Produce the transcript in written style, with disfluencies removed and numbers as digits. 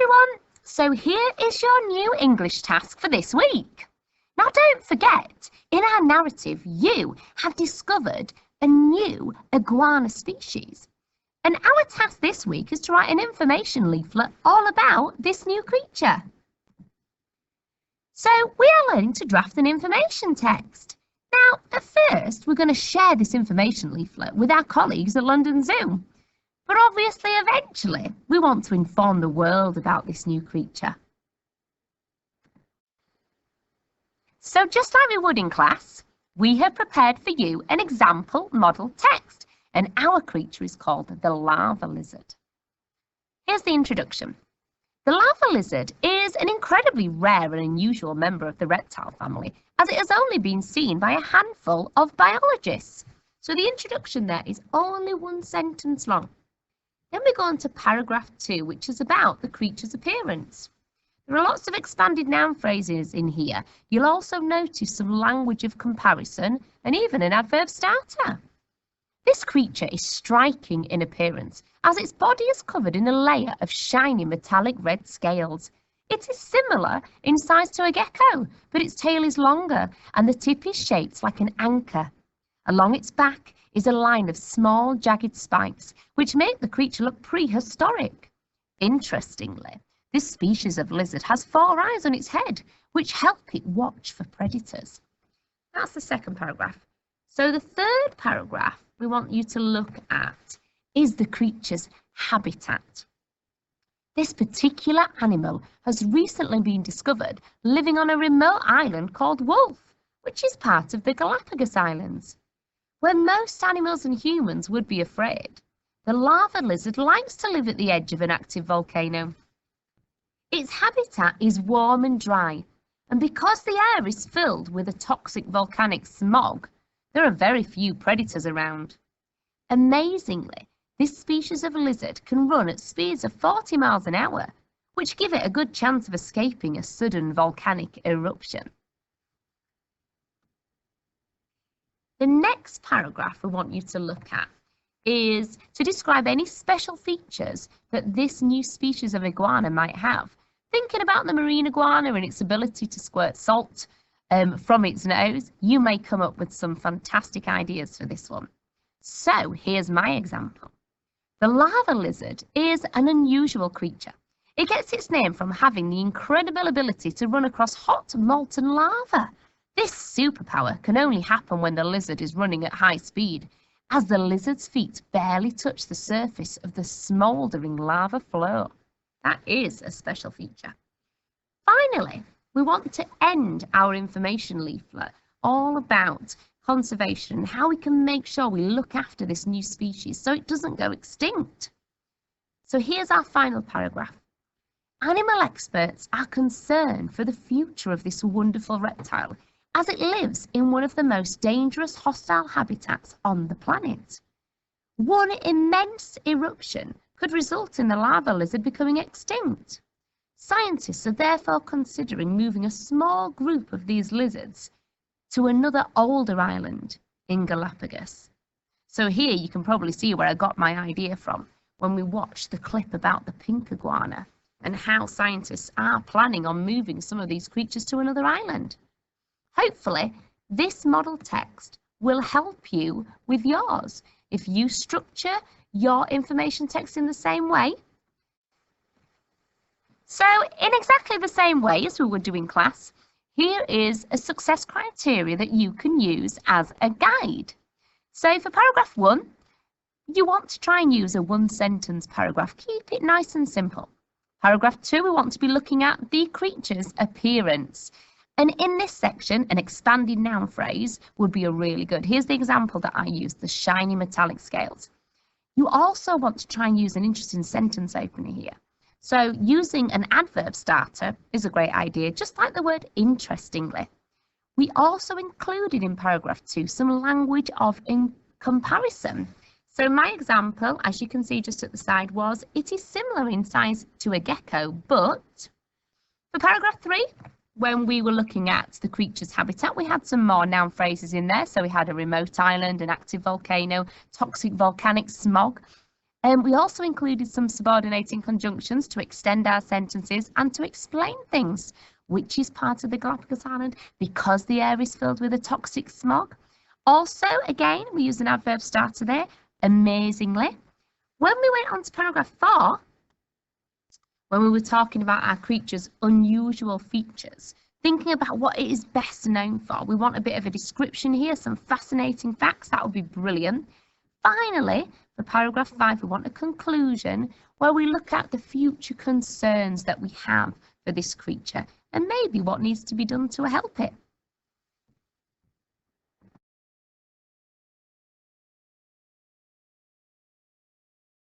everyone, so here is your new English task for this week. Now don't forget, in our narrative you have discovered a new iguana species. And our task this week is to write an information leaflet all about this new creature. So we are learning to draft an information text. Now at first we're going to share this information leaflet with our colleagues at London Zoo. But obviously, eventually, we want to inform the world about this new creature. So just like we would in class, we have prepared for you an example model text, and our creature is called the lava lizard. Here's the introduction. The lava lizard is an incredibly rare and unusual member of the reptile family, as it has only been seen by a handful of biologists. So the introduction there is only one sentence long. Then we go on to paragraph 2, which is about the creature's appearance. There are lots of expanded noun phrases in here. You'll also notice some language of comparison and even an adverb starter. This creature is striking in appearance, as its body is covered in a layer of shiny metallic red scales. It is similar in size to a gecko, but its tail is longer and the tip is shaped like an anchor. Along its back is a line of small jagged spikes which make the creature look prehistoric. Interestingly, this species of lizard has 4 eyes on its head which help it watch for predators. That's the second paragraph. So the third paragraph we want you to look at is the creature's habitat. This particular animal has recently been discovered living on a remote island called Wolf, which is part of the Galapagos Islands. Where most animals and humans would be afraid, the lava lizard likes to live at the edge of an active volcano. Its habitat is warm and dry, and because the air is filled with a toxic volcanic smog, there are very few predators around. Amazingly, this species of lizard can run at speeds of 40 miles an hour, which give it a good chance of escaping a sudden volcanic eruption. The next paragraph we want you to look at is to describe any special features that this new species of iguana might have. Thinking about the marine iguana and its ability to squirt salt from its nose, you may come up with some fantastic ideas for this one. So here's my example. The lava lizard is an unusual creature. It gets its name from having the incredible ability to run across hot molten lava. This superpower can only happen when the lizard is running at high speed, as the lizard's feet barely touch the surface of the smouldering lava floor. That is a special feature. Finally, we want to end our information leaflet all about conservation and how we can make sure we look after this new species so it doesn't go extinct. So here's our final paragraph. Animal experts are concerned for the future of this wonderful reptile, as it lives in one of the most dangerous hostile habitats on the planet. One immense eruption could result in the lava lizard becoming extinct. Scientists are therefore considering moving a small group of these lizards to another older island in Galapagos. So here you can probably see where I got my idea from when we watched the clip about the pink iguana and how scientists are planning on moving some of these creatures to another island. Hopefully, this model text will help you with yours. If you structure your information text in the same way, so in exactly the same way as we would do in class, here is a success criteria that you can use as a guide. So for paragraph 1, you want to try and use a 1-sentence paragraph. Keep it nice and simple. Paragraph 2, we want to be looking at the creature's appearance. And in this section, an expanded noun phrase would be a really good. Here's the example that I used, the shiny metallic scales. You also want to try and use an interesting sentence opener here. So using an adverb starter is a great idea, just like the word interestingly. We also included in paragraph 2 some language of comparison. So my example, as you can see just at the side, was it is similar in size to a gecko, but for paragraph 3, when we were looking at the creature's habitat, we had some more noun phrases in there. So we had a remote island, an active volcano, toxic volcanic smog. We also included some subordinating conjunctions to extend our sentences and to explain things, which is part of the Galapagos Island because the air is filled with a toxic smog. Also, again, we use an adverb starter there, amazingly. When we went on to paragraph 4, when we were talking about our creature's unusual features, thinking about what it is best known for, we want a bit of a description here, some fascinating facts, that would be brilliant. Finally, for paragraph 5, we want a conclusion where we look at the future concerns that we have for this creature and maybe what needs to be done to help it.